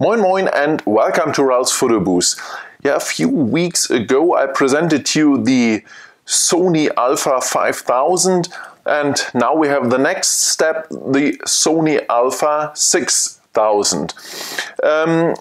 Moin Moin and welcome to Ralfs Foto-Bude. Yeah, a few weeks ago I presented to you the Sony Alpha 5000 and now we have the next step, the Sony Alpha 6000.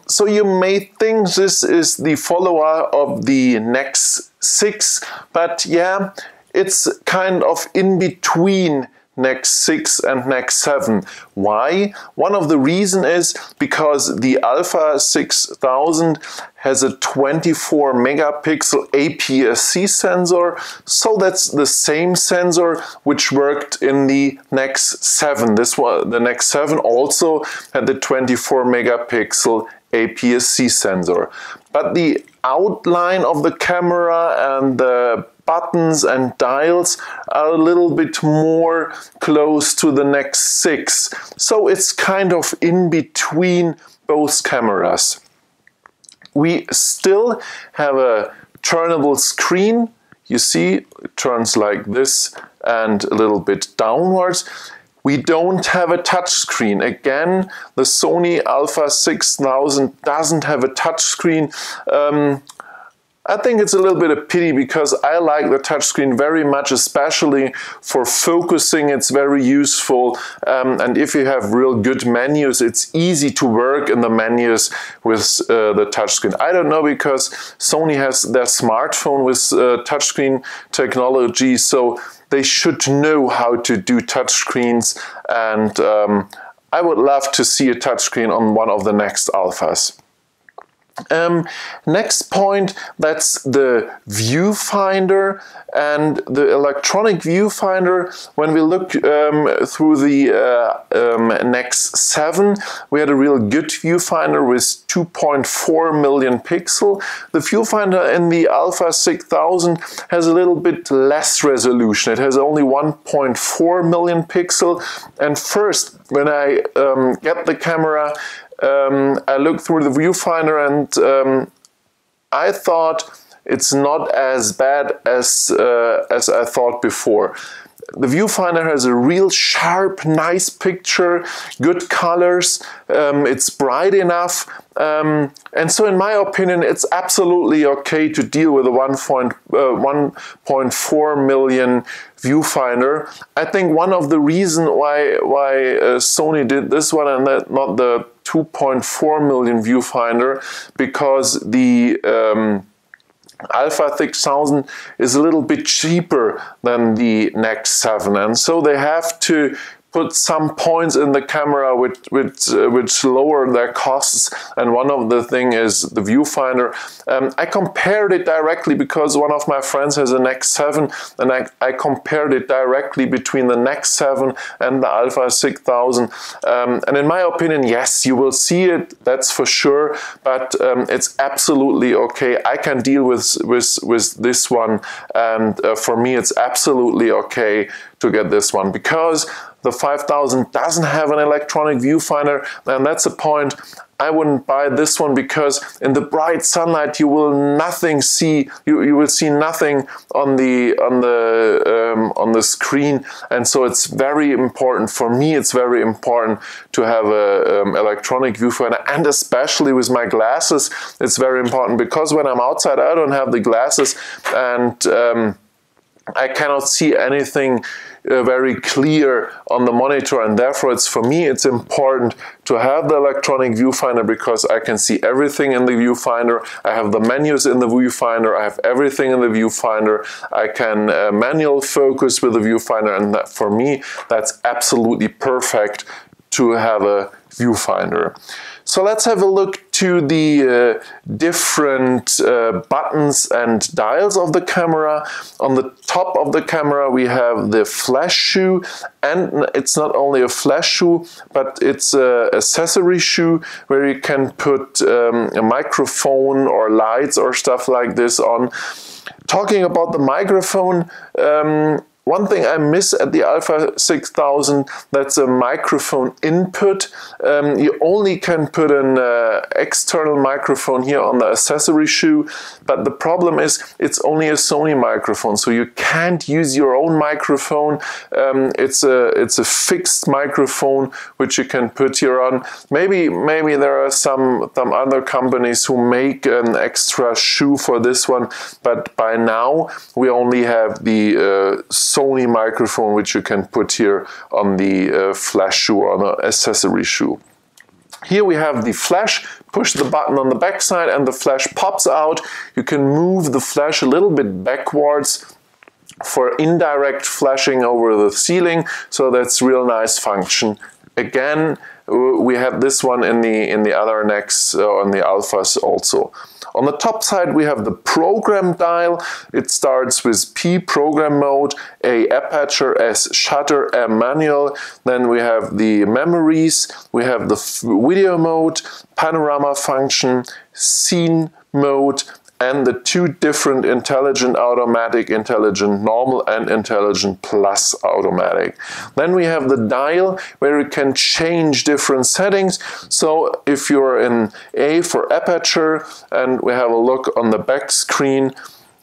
So you may think this is the follower of the Nex 6, but yeah, it's kind of in between Nex 6 and Nex 7. Why? One of the reasons is because the Alpha 6000 has a 24 megapixel APS-C sensor, so that's the same sensor which worked in the Nex 7. This one, the Nex 7 also had the 24 megapixel APS-C sensor. But the outline of the camera and the buttons and dials are a little bit more close to the Nex 6. So it's kind of in between both cameras. We still have a turnable screen. You see, it turns like this and a little bit downwards. We don't have a touch screen. Again, the Sony Alpha 6000 doesn't have a touch screen. I think it's a little bit of pity because I like the touchscreen very much, especially for focusing. It's very useful, and if you have real good menus, it's easy to work in the menus with the touchscreen. I don't know, because Sony has their smartphone with touchscreen technology, so they should know how to do touchscreens, and I would love to see a touchscreen on one of the next Alphas. Next point, that's the viewfinder and the electronic viewfinder. When we look through the Nex 7, we had a real good viewfinder with 2.4 million pixel. The viewfinder in the Alpha 6000 has a little bit less resolution. It has only 1.4 million pixel. And first, when I get the camera, I looked through the viewfinder and I thought it's not as bad as I thought before. The viewfinder has a real sharp, nice picture, good colors, it's bright enough, and so in my opinion it's absolutely okay to deal with a 1.4 million viewfinder. I think one of the reasons why Sony did this one and not the 2.4 million viewfinder, because the Alpha 6000 is a little bit cheaper than the Nex 7, and so they have to put some points in the camera which lower their costs, and one of the thing is the viewfinder. I compared it directly because one of my friends has a Nex 7, and I compared it directly between the Nex 7 and the Alpha 6000, and in my opinion, yes, you will see it, that's for sure, but it's absolutely okay. I can deal with this one, and for me it's absolutely okay to get this one, because the 5000 doesn't have an electronic viewfinder, and that's a point. I wouldn't buy this one because in the bright sunlight you will nothing see. You will see nothing on the screen, and so it's very important for me. It's very important to have a electronic viewfinder, and especially with my glasses, it's very important because when I'm outside, I don't have the glasses, and I cannot see anything very clear on the monitor, and therefore for me it's important to have the electronic viewfinder because I can see everything in the viewfinder. I have the menus in the viewfinder, I have everything in the viewfinder, I can manual focus with the viewfinder, and that, for me that's absolutely perfect to have a viewfinder. So let's have a look to the different buttons and dials of the camera. On the top of the camera we have the flash shoe, and it's not only a flash shoe, but it's an accessory shoe where you can put a microphone or lights or stuff like this on. Talking about the microphone, one thing I miss at the Alpha 6000, that's a microphone input. You only can put an external microphone here on the accessory shoe, but the problem is it's only a Sony microphone, so you can't use your own microphone. It's a fixed microphone which you can put here on. Maybe there are some other companies who make an extra shoe for this one, but by now we only have the Sony microphone which you can put here on the flash shoe or on the accessory shoe. Here we have the flash. Push the button on the back side and the flash pops out. You can move the flash a little bit backwards for indirect flashing over the ceiling, so that's real nice function. Again, we have this one in the other necks on the Alphas also. On the top side we have the program dial. It starts with P, program mode, A, aperture, S, shutter, M, manual. Then we have the memories, we have the video mode, panorama function, scene mode, and the two different intelligent automatic, intelligent normal, and intelligent plus automatic. Then we have the dial where you can change different settings. So if you're in A for aperture and we have a look on the back screen,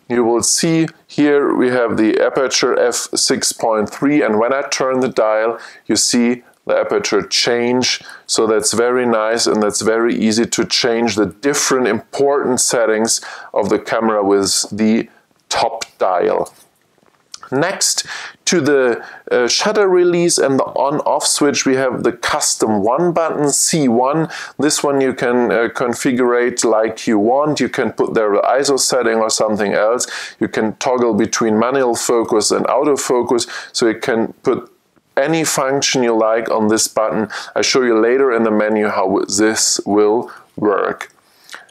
you will see here we have the aperture f6.3, and when I turn the dial you see the aperture change. So that's very nice, and that's very easy to change the different important settings of the camera with the top dial. Next to the shutter release and the on-off switch, we have the custom 1 button, C1. This one you can configure like you want. You can put there the ISO setting or something else. You can toggle between manual focus and autofocus, so you can put any function you like on this button. I show you later in the menu how this will work.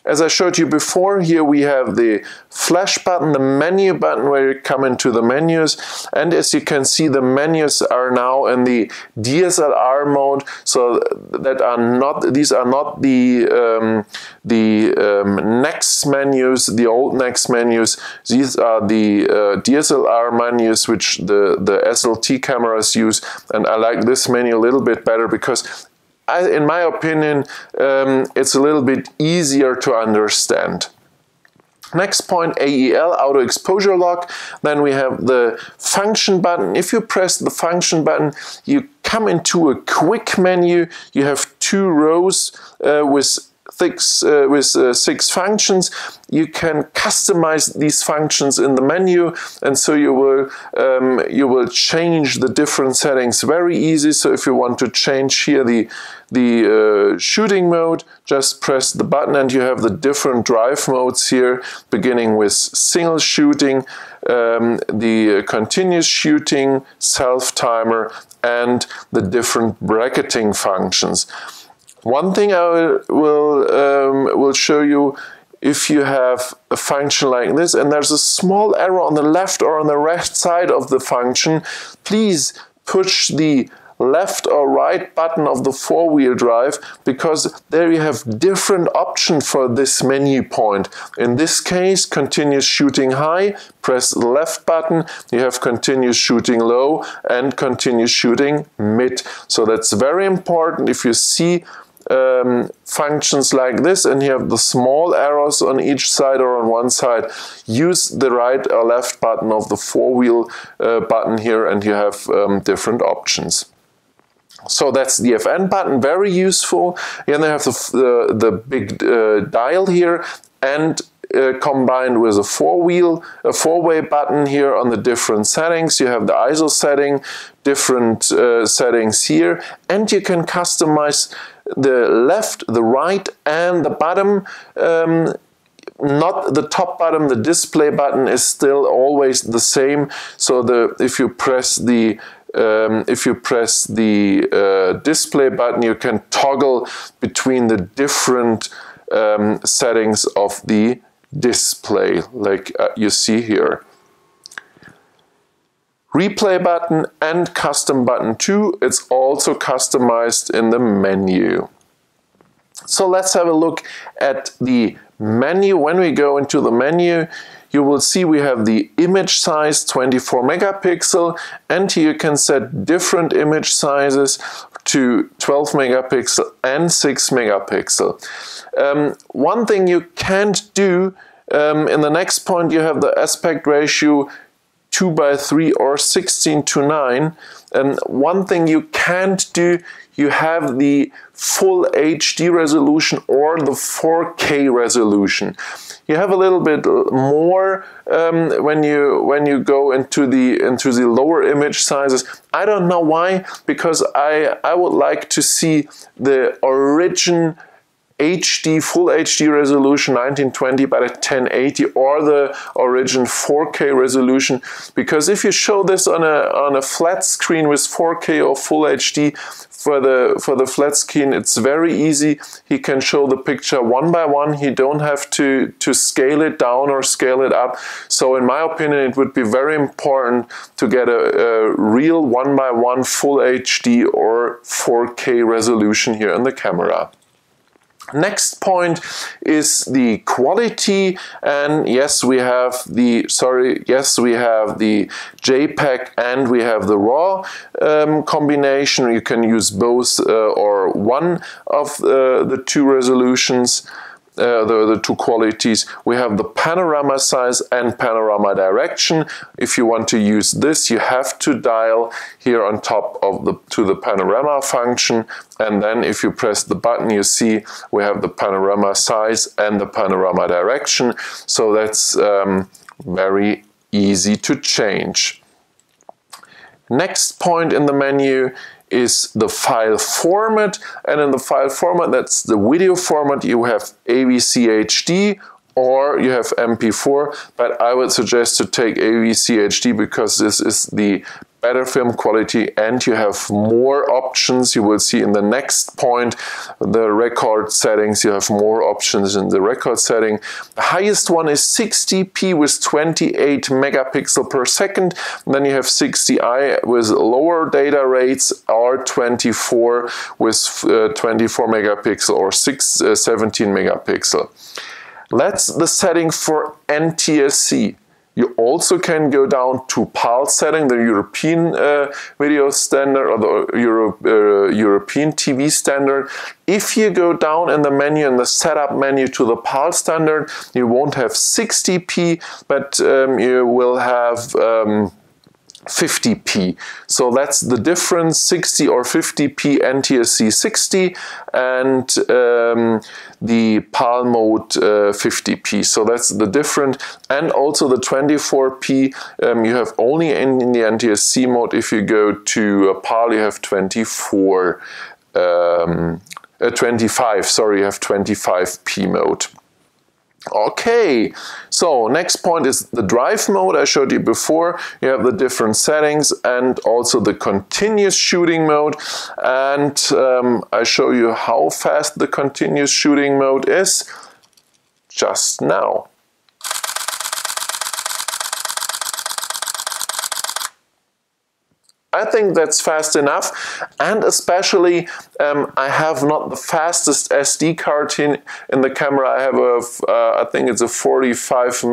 As I showed you before, here we have the flash button, the menu button where you come into the menus, and as you can see the menus are now in the DSLR mode, so that these are not the next menus, the old next menus. These are the DSLR menus which the SLT cameras use, and I like this menu a little bit better because in my opinion, it's a little bit easier to understand. Next point, AEL, auto exposure lock. Then we have the function button. If you press the function button, you come into a quick menu. You have 2 rows with 6 functions. You can customize these functions in the menu, and so you will change the different settings very easy. So if you want to change here the shooting mode, just press the button and you have the different drive modes here, beginning with single shooting, the continuous shooting, self-timer, and the different bracketing functions. One thing I will show you, if you have a function like this and there's a small error on the left or on the right side of the function, please push the left or right button of the 4-wheel drive, because there you have different options for this menu point. In this case, continuous shooting high, press the left button, you have continuous shooting low and continuous shooting mid. So that's very important. If you see functions like this and you have the small arrows on each side or on one side, use the right or left button of the 4-wheel button here and you have different options. So that's the FN button, very useful. And they have the big dial here, and combined with a 4-way button here on the different settings. You have the ISO setting, different settings here, and you can customize the left, the right, and the bottom. Not the top button, the display button is still always the same. So if you press the display button, you can toggle between the different settings of the display, like you see here. Replay button and custom button 2, it's also customized in the menu. So let's have a look at the menu. When we go into the menu, you will see we have the image size 24 megapixel, and here you can set different image sizes to 12 megapixel and 6 megapixel. One thing you can't do, in the next point you have the aspect ratio 2:3 or 16:9. One thing you can't do, you have the full HD resolution or the 4K resolution. You have a little bit more when you go into the lower image sizes. I don't know why, because I would like to see the origin HD, full HD resolution 1920 by 1080 or the origin 4K resolution, because if you show this on a flat screen with 4K or full HD, for the flat screen it's very easy. He can show the picture one by one. He don't have to scale it down or scale it up. So in my opinion, it would be very important to get a real one by one full HD or 4K resolution here in the camera. Next point is the quality, and yes, we have the JPEG and we have the RAW combination. You can use both or one of the two resolutions. The two qualities. We have the panorama size and panorama direction. If you want to use this, you have to dial here on top of the panorama function, and then if you press the button, you see we have the panorama size and the panorama direction. So that's very easy to change. Next point in the menu is the file format, and in the file format, that's the video format, you have AVC HD or you have MP4, but I would suggest to take AVC HD because this is the better film quality and you have more options. You will see in the next point the record settings. You have more options in the record setting. The highest one is 60p with 28 megapixel per second. And then you have 60i with lower data rates, or 24 with 24 megapixel or 17 megapixel. That's the setting for NTSC. You also can go down to PAL setting, the European video standard or the European TV standard. If you go down in the menu, in the setup menu to the PAL standard, you won't have 60p, but you will have 50p. So that's the difference, 60 or 50p NTSC 60 and the PAL mode 50p. So that's the difference. And also the 24p you have only in the NTSC mode. If you go to PAL, you have 25, sorry, you have 25p mode. Okay, so next point is the drive mode. I showed you before. You have the different settings and also the continuous shooting mode. And I show you how fast the continuous shooting mode is just now. I think that's fast enough, and especially I have not the fastest SD card in the camera. I have I think it's a 45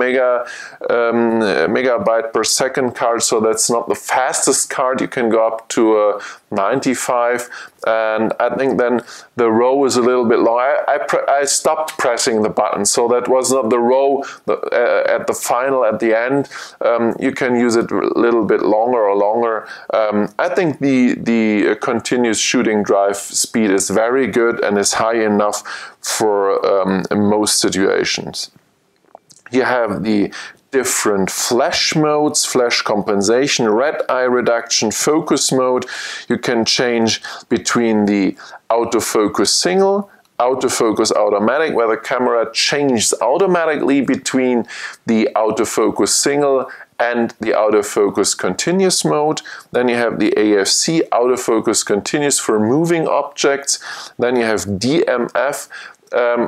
megabyte per second card, so that's not the fastest card. You can go up to 95, and I think then the row is a little bit long. I stopped pressing the button, so that was not the row at the final, at the end. You can use it a little bit longer or longer. I think the continuous shooting drive speed is very good and is high enough for most situations. You have the different flash modes, flash compensation, red eye reduction, focus mode. You can change between the autofocus single, autofocus automatic, where the camera changes automatically between the autofocus single and the autofocus continuous mode. Then you have the AFC, autofocus continuous for moving objects. Then you have DMF.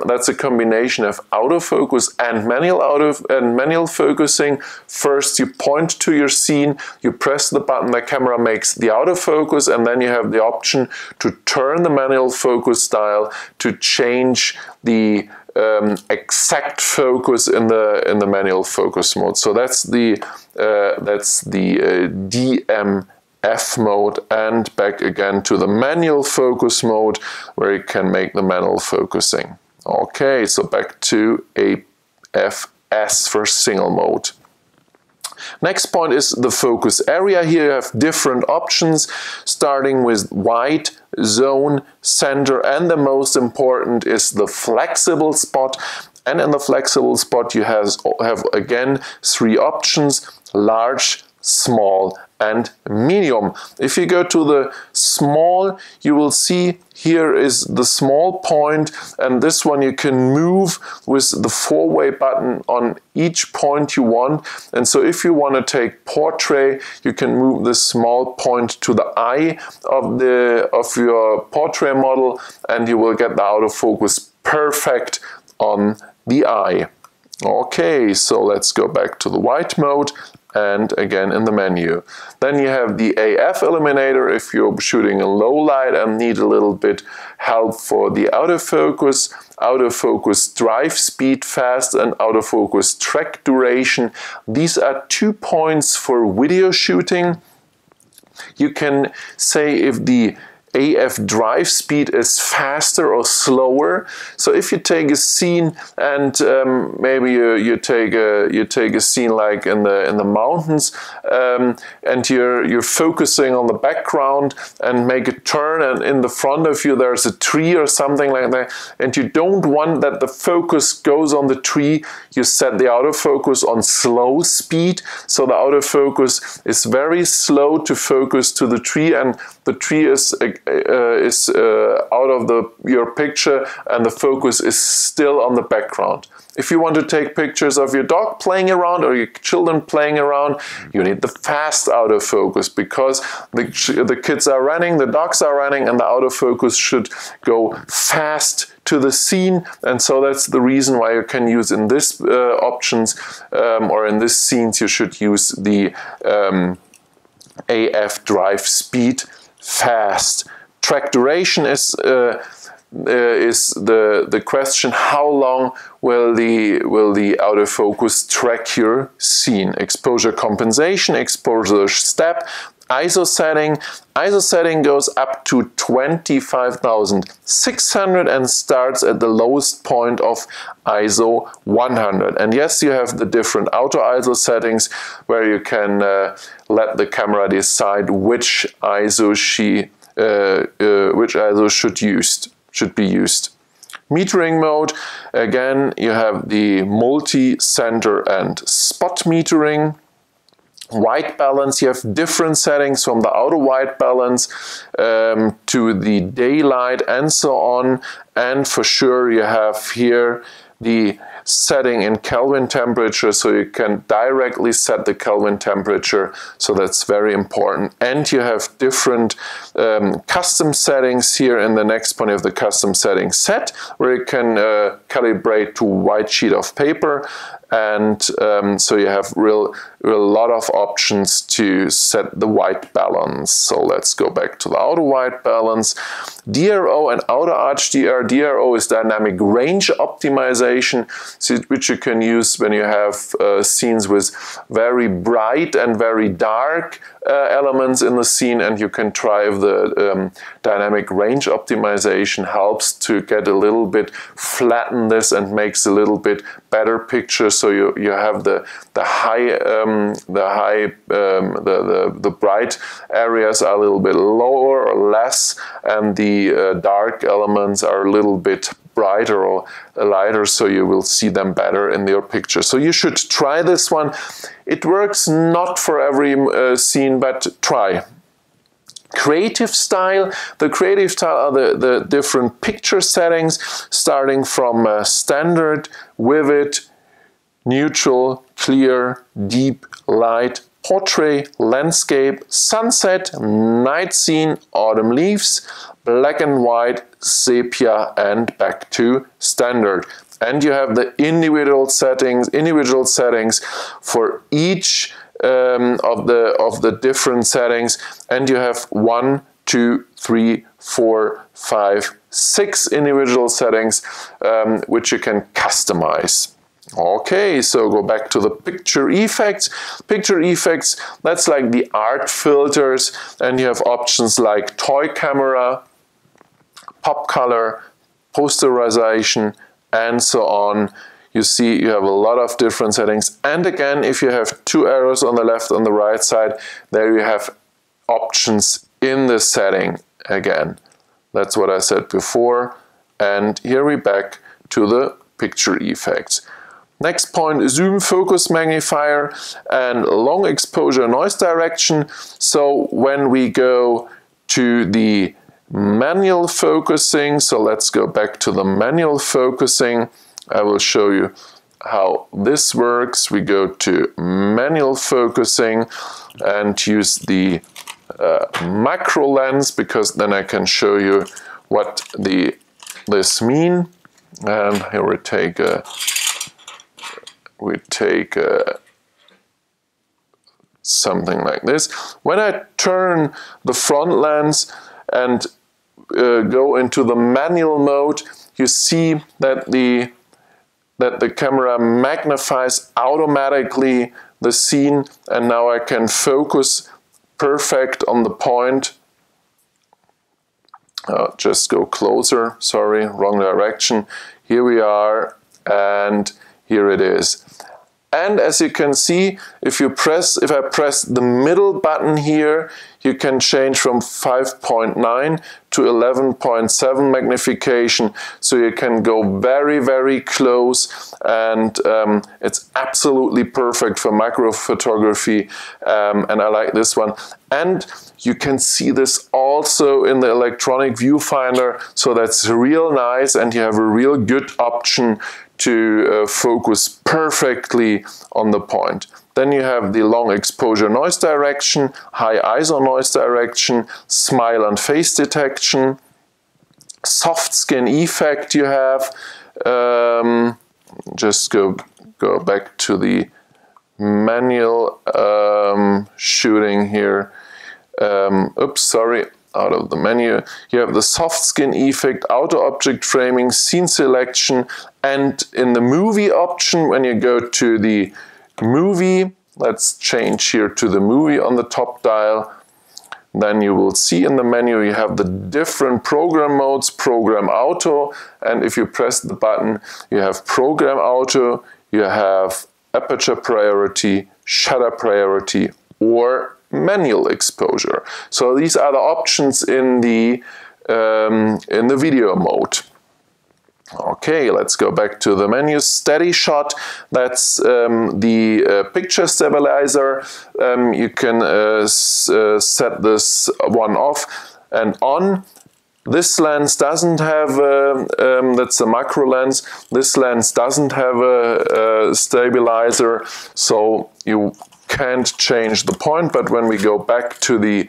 That's a combination of autofocus and manual focusing. First you point to your scene, you press the button, the camera makes the autofocus, and then you have the option to turn the manual focus dial to change the exact focus in the manual focus mode. So that's the DMF mode, and back again to the manual focus mode where you can make the manual focusing. Okay, so back to AFS for single mode. Next point is the focus area. Here you have different options, starting with wide, zone, center, and the most important is the flexible spot. And in the flexible spot you have again 3 options: large, small, and medium. If you go to the small, you will see here is the small point, and this one you can move with the 4-way button on each point you want. And so if you want to take portrait, you can move the small point to the eye of your portrait model, and you will get the autofocus perfect on the eye. Okay, so let's go back to the wide mode and again in the menu. Then you have the AF Eliminator if you're shooting in low light and need a little bit help for the autofocus, autofocus drive speed fast, and autofocus track duration. These are 2 points for video shooting. You can say if the AF drive speed is faster or slower. So if you take a scene and maybe you take a scene like in the mountains, and you're focusing on the background and make a turn, and in the front of you there's a tree or something like that, and you don't want that the focus goes on the tree, you set the autofocus on slow speed, so the autofocus is very slow to focus to the tree, and the tree is out of your picture and the focus is still on the background. If you want to take pictures of your dog playing around or your children playing around, you need the fast autofocus, because the kids are running, the dogs are running, and the autofocus should go fast to the scene. And so that's the reason why you can use in this options or in this scenes you should use the AF drive speed fast. Track duration is the question: how long will the autofocus track your scene? Exposure compensation, exposure step, ISO setting. ISO setting goes up to 25,600 and starts at the lowest point of ISO 100. And yes, you have the different auto ISO settings where you can let the camera decide which ISO should be used. Metering mode, again you have the multi-center and spot metering. White balance, you have different settings from the auto white balance to the daylight and so on. And for sure you have here the setting in Kelvin temperature, so you can directly set the Kelvin temperature, so that's very important. And you have different custom settings here. In the next point you have the custom settings set, where you can calibrate to white sheet of paper, and so you have a lot of options to set the white balance. So let's go back to the auto white balance. DRO and auto HDR. DRO is dynamic range optimization, which you can use when you have scenes with very bright and very dark elements in the scene, and you can try if the dynamic range optimization helps to get a little bit flatten this and makes a little bit better picture. So you have the bright areas are a little bit lower or less, and the dark elements are a little bit brighter or lighter, so you will see them better in your picture. So you should try this one. It works not for every scene, but try. Creative style. The creative style are the different picture settings, starting from standard, vivid, neutral, clear, deep, light, portrait, landscape, sunset, night scene, autumn leaves, black and white, sepia, and back to standard. And you have the individual settings for each of the different settings, and you have 1, 2, 3, 4, 5, 6 individual settings which you can customize. Okay, so go back to the picture effects. Picture effects, that's like the art filters, and you have options like toy camera, pop color, posterization, and so on. You see you have a lot of different settings, and again, if you have 2 arrows on the left and the right side, there you have options in the setting again. That's what I said before, and here we're back to the picture effects. Next point, zoom, focus, magnifier, and long exposure noise direction. So when we go to the manual focusing, so let's go back to the manual focusing. I will show you how this works. We go to manual focusing and use the macro lens, because then I can show you what this mean. And here we take something like this. When I turn the front lens and go into the manual mode, you see that the camera magnifies automatically the scene, and now I can focus perfect on the point. Just go closer, sorry, wrong direction. Here we are, and here it is. And as you can see, if I press the middle button here, you can change from 5.9 to 11.7 magnification. So you can go very, very close, and it's absolutely perfect for macro photography. And I like this one. And you can see this also in the electronic viewfinder. So that's real nice, and you have a real good option to focus perfectly on the point. Then you have the long exposure noise direction, high ISO noise direction, smile and face detection, soft skin effect you have. Just go back to the manual shooting here. Oops, sorry. Out of the menu, you have the soft skin effect, auto object framing, scene selection, and in the movie option, when you go to the movie, let's change here to the movie on the top dial, then you will see in the menu you have the different program modes, program auto, and if you press the button, you have program auto, you have aperture priority, shutter priority, or manual exposure. So these are the options in the video mode. Okay, let's go back to the menu. Steady shot, that's the picture stabilizer. You can set this one off and on. This lens doesn't have, that's the macro lens, this lens doesn't have a stabilizer, so you can't change the point. But when we go back to the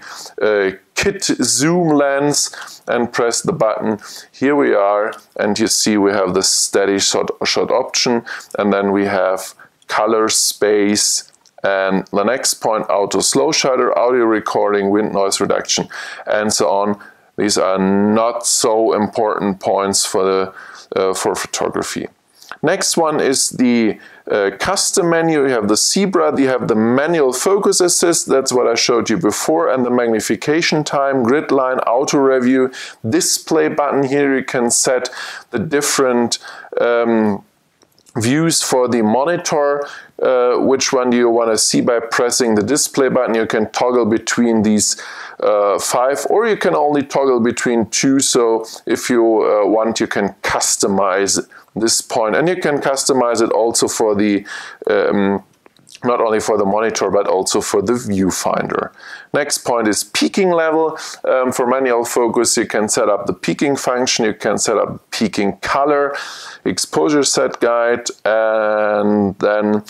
kit zoom lens and press the button, here we are, and you see we have the steady shot option, and then we have color space, and the next point, auto slow shutter, audio recording, wind noise reduction, and so on. These are not so important points for photography. Next one is the custom menu. You have the zebra, you have the manual focus assist, that's what I showed you before, and the magnification time, grid line, auto review, display button. Here you can set the different views for the monitor. Which one do you want to see by pressing the display button? You can toggle between these 5, or you can only toggle between 2. So if you want, you can customize this point, and you can customize it also for the not only for the monitor but also for the viewfinder. Next point is peaking level. For manual focus, you can set up the peaking function, you can set up peaking color, exposure set guide, and then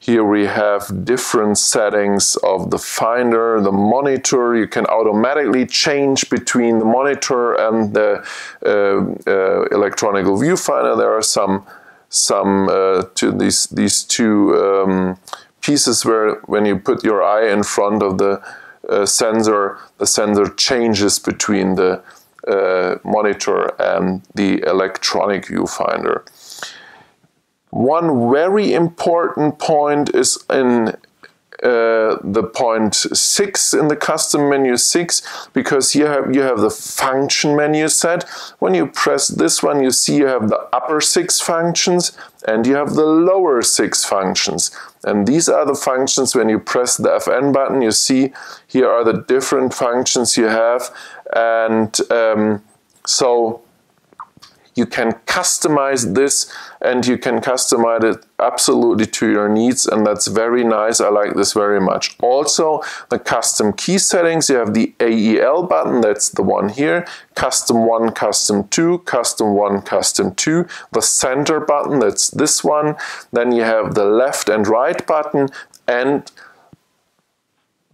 here we have different settings of the finder, the monitor. You can automatically change between the monitor and the electronic viewfinder. There are some these two pieces where when you put your eye in front of the sensor changes between the monitor and the electronic viewfinder. One very important point is in the point 6 in the custom menu 6, because you have the function menu set. When you press this one, you see you have the upper 6 functions and you have the lower 6 functions. And these are the functions. When you press the FN button, you see here are the different functions you have. And so you can customize this, and you can customize it absolutely to your needs, and that's very nice. I like this very much. Also, the custom key settings, you have the AEL button, that's the one here, custom 1, custom 2, custom 1, custom 2, the center button, that's this one, then you have the left and right button, and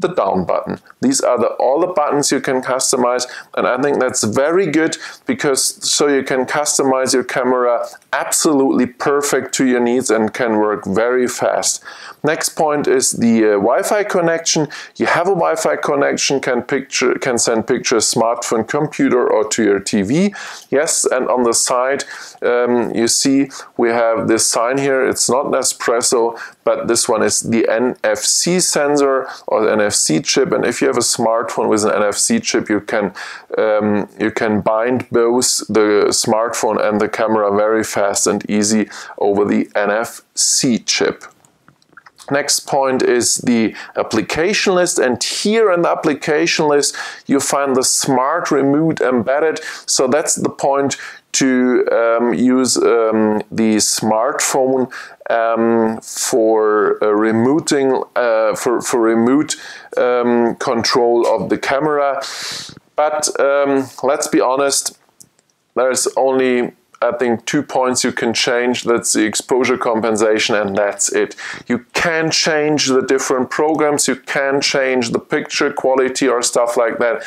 the down button. These are all the buttons you can customize, and I think that's very good, because so you can customize your camera absolutely perfect to your needs and can work very fast. Next point is the Wi-Fi connection. You have a Wi-Fi connection, can send pictures smartphone, computer, or to your TV. Yes, and on the side you see we have this sign here. It's not Nespresso, but this one is the NFC sensor or NFC chip, and if you have a smartphone with an NFC chip, you can bind both the smartphone and the camera very fast and easy over the NFC chip. Next point is the application list, and here in the application list you find the smart remote embedded. So that's the point to use the smartphone for remote control of the camera. But let's be honest, there's only, I think, 2 points you can change. That's the exposure compensation, and that's it. You can change the different programs, you can change the picture quality or stuff like that.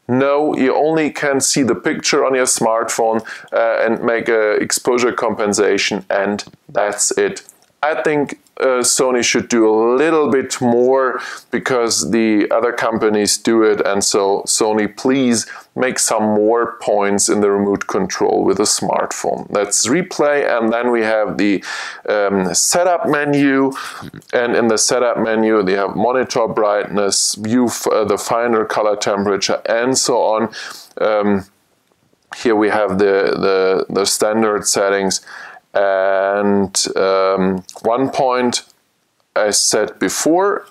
No, you only can see the picture on your smartphone and make an exposure compensation, and that's it. I think Sony should do a little bit more, because the other companies do it, and so Sony, please make some more points in the remote control with a smartphone. Let's replay, and then we have the setup menu, and in the setup menu they have monitor brightness, the finder color temperature, and so on. Here we have the standard settings. And one point I said before,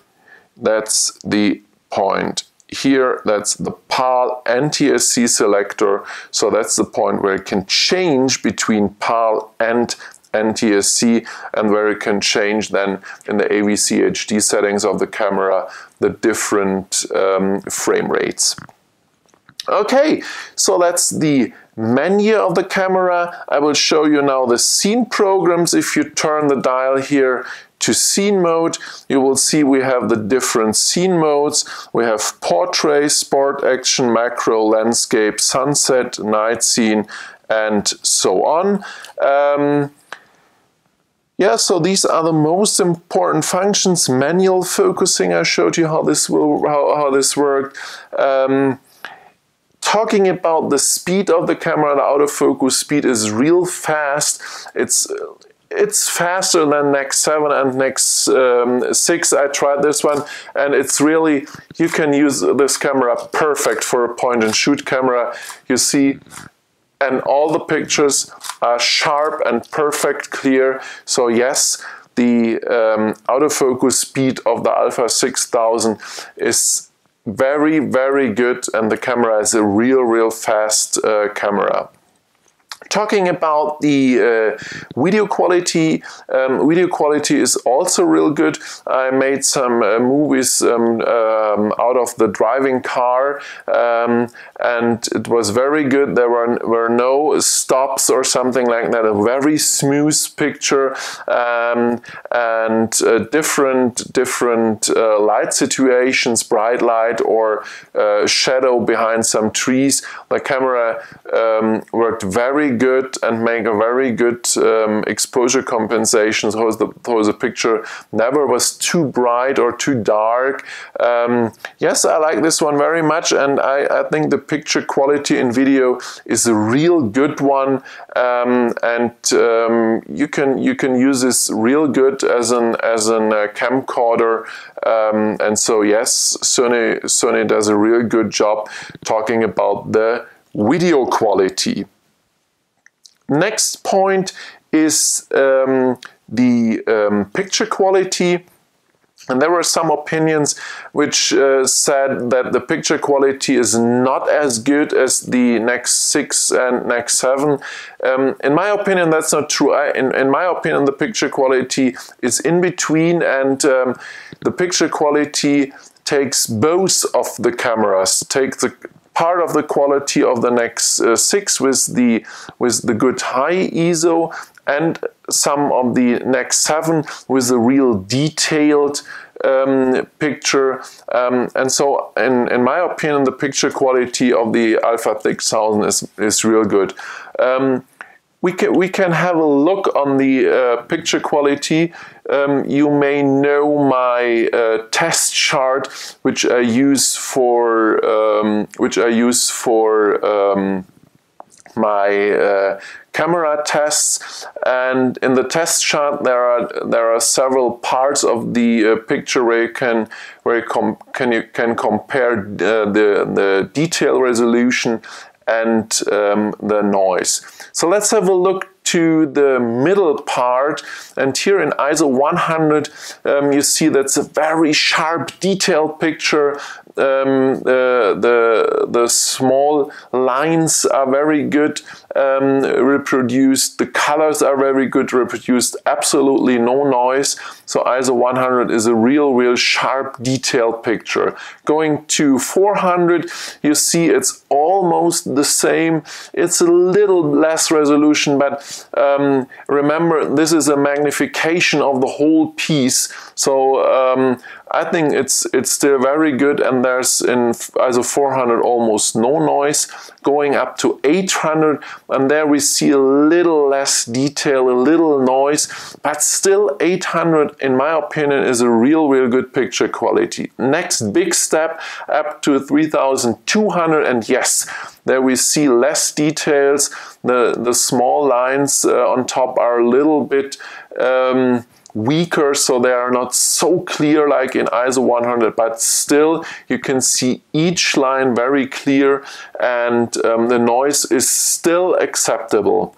that's the point here, that's the PAL NTSC selector. So that's the point where it can change between PAL and NTSC, and where it can change then in the AVC HD settings of the camera the different frame rates. Okay, so that's the menu of the camera. I will show you now the scene programs. If you turn the dial here to scene mode, you will see we have the different scene modes. We have portrait, sport, action, macro, landscape, sunset, night scene, and so on. Yeah, so these are the most important functions. Manual focusing, I showed you how this worked. Talking about the speed of the camera, the autofocus speed is real fast. It's faster than Nex 7 and Nex 6. I tried this one, and it's really, you can use this camera perfect for a point and shoot camera. You see, and all the pictures are sharp and perfect clear. So yes, the autofocus speed of the Alpha 6000 is very, very good, and the camera is a real fast camera. Talking about the video quality, video quality is also real good. I made some movies out of the driving car, and it was very good. There were no stops or something like that. A very smooth picture, and different light situations, bright light or shadow behind some trees. The camera worked very good and make a very good exposure compensation, so the picture never was too bright or too dark. Yes, I like this one very much, and I think the picture quality in video is a real good one, and you can use this real good as an camcorder, and so yes, Sony does a real good job talking about the video quality. Next point is the picture quality. And there were some opinions which said that the picture quality is not as good as the Nex 6 and Nex 7. In my opinion, that's not true. In my opinion, the picture quality is in between, and the picture quality takes both of the cameras, takes the part of the quality of the Nex 6 with the good high ISO, and some of the Nex 7 with a real detailed picture, and so in my opinion the picture quality of the Alpha 6000 is real good. We can have a look on the picture quality. You may know my test chart, which I use for my camera tests, and in the test chart there are several parts of the picture where you can compare the detail resolution and the noise. So let's have a look to the middle part, and here in ISO 100 you see that's a very sharp detailed picture. The small lines are very good reproduced, the colors are very good reproduced, absolutely no noise. So ISO 100 is a real sharp detailed picture. Going to 400, you see it's almost the same. It's a little less resolution, but remember, this is a magnification of the whole piece. So I think it's still very good, and there's in ISO 400 almost no noise. Going up to 800, and there we see a little less detail, a little noise, but still 800 in my opinion is a real good picture quality. Next big step up to 3200, and yes, there we see less details. The small lines on top are a little bit weaker, so they are not so clear like in ISO 100, but still you can see each line very clear, and the noise is still acceptable.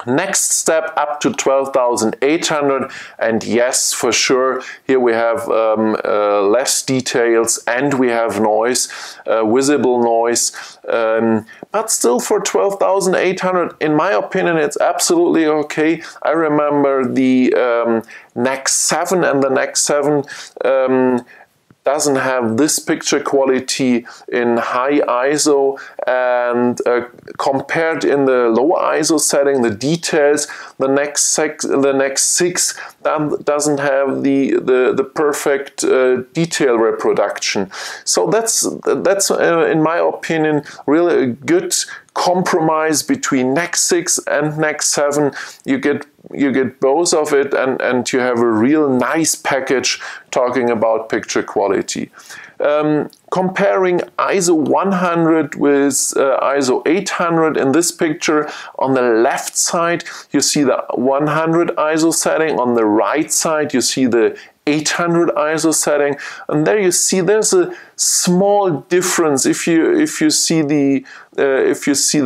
Next step up to 12,800, and yes, for sure, here we have less details and we have noise, visible noise, but still for 12,800, in my opinion, it's absolutely okay. I remember the Nex 7, and the Nex 7 doesn't have this picture quality in high ISO, and compared in the low ISO setting, the details, the Nex 6 doesn't have the perfect detail reproduction. So that's in my opinion really a good compromise between Nex 6 and Nex 7. You get both of it, and you have a real nice package talking about picture quality. Comparing ISO 100 with ISO 800 in this picture, on the left side you see the 100 ISO setting, on the right side you see the 800 ISO setting, and there you see there's a small difference. If you see the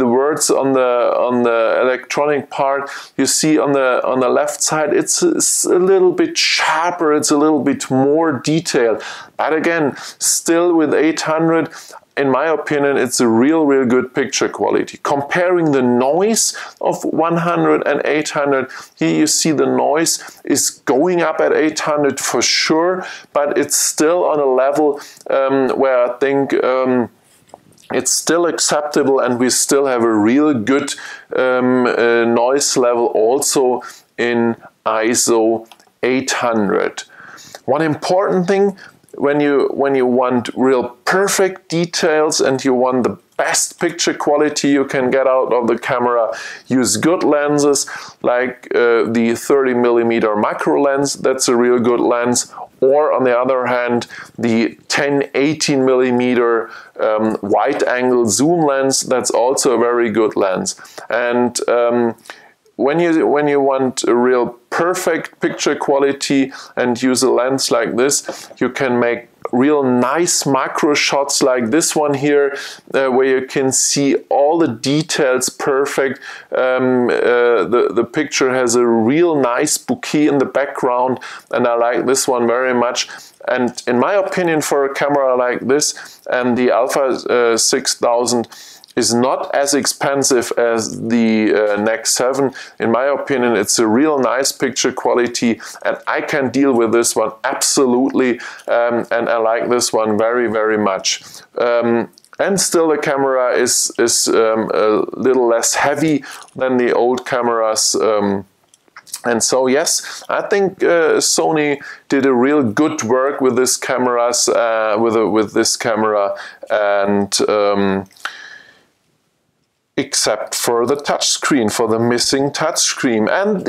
words on the electronic part, you see on the left side it's a little bit sharper, it's a little bit more detailed. But again, still with 800, in my opinion, it's a real good picture quality. Comparing the noise of 100 and 800, here you see the noise is going up at 800 for sure, but it's still on a level where I think it's still acceptable, and we still have a real good noise level also in ISO 800. One important thing, when you want real perfect details and you want the best picture quality you can get out of the camera. Use good lenses like the 30mm macro lens, that's a real good lens. Or on the other hand, the 10-18mm wide angle zoom lens, that's also a very good lens. And when you want a real perfect picture quality and use a lens like this, you can make real nice macro shots like this one here, where you can see all the details perfect. The picture has a real nice bouquet in the background, and I like this one very much. And in my opinion, for a camera like this, and the Alpha 6000 is not as expensive as the Nex 7. In my opinion, it's a real nice picture quality, and I can deal with this one absolutely, and I like this one very, very much. And still the camera is a little less heavy than the old cameras. And so yes, I think Sony did a real good work with this cameras, with this camera, and except for the touchscreen, for the missing touchscreen and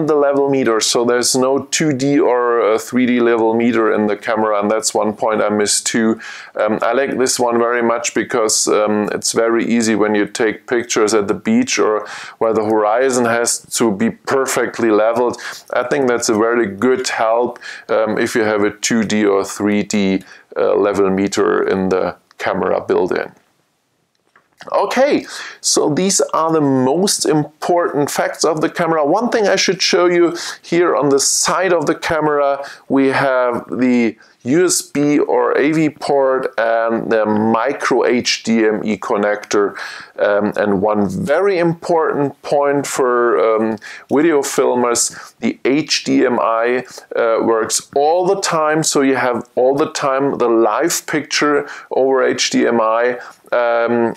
the level meter. So there's no 2D or 3D level meter in the camera, and that's one point I missed too. I like this one very much because it's very easy when you take pictures at the beach or where the horizon has to be perfectly leveled. I think that's a very good help if you have a 2D or 3D level meter in the camera built-in. Okay, so these are the most important facts of the camera. One thing I should show you here on the side of the camera, we have the USB or AV port and the micro HDMI connector. And one very important point for video filmers, the HDMI works all the time, so you have all the time the live picture over HDMI.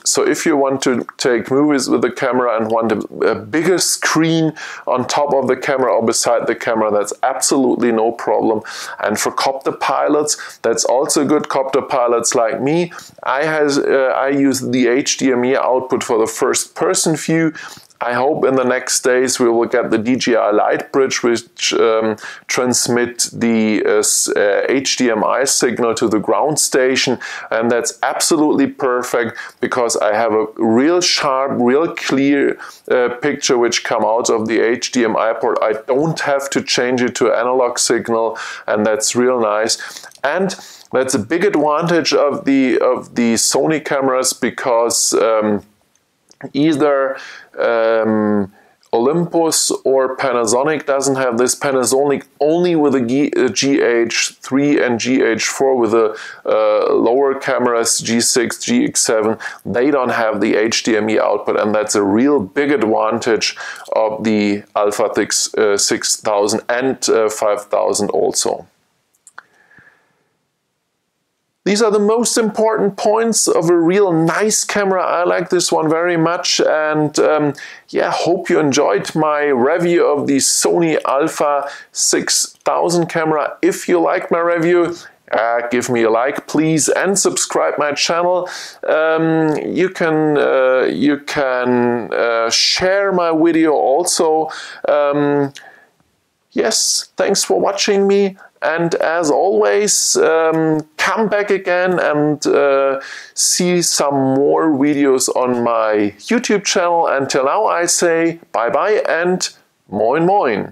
So if you want to take movies with the camera and want a bigger screen on top of the camera or beside the camera, that's absolutely no problem. And for copter pilots, that's also good. Copter pilots like me, I use the HDMI output for the first person view. I hope in the next days we will get the DJI Light Bridge, which transmit the HDMI signal to the ground station, and that's absolutely perfect because I have a real sharp, real clear picture which come out of the HDMI port. I don't have to change it to analog signal, and that's real nice. And that's a big advantage of the Sony cameras because either Olympus or Panasonic doesn't have this. Panasonic only with a GH3 and GH4 with the lower cameras, G6, GX7, they don't have the HDMI output, and that's a real big advantage of the Alpha 6000 and 5000 also. These are the most important points of a real nice camera. I like this one very much, and yeah, hope you enjoyed my review of the Sony Alpha 6000 camera. If you like my review, give me a like, please, and subscribe my channel. You can share my video also. Yes, thanks for watching me. And as always, come back again and see some more videos on my YouTube channel. Until now, I say bye-bye and moin moin.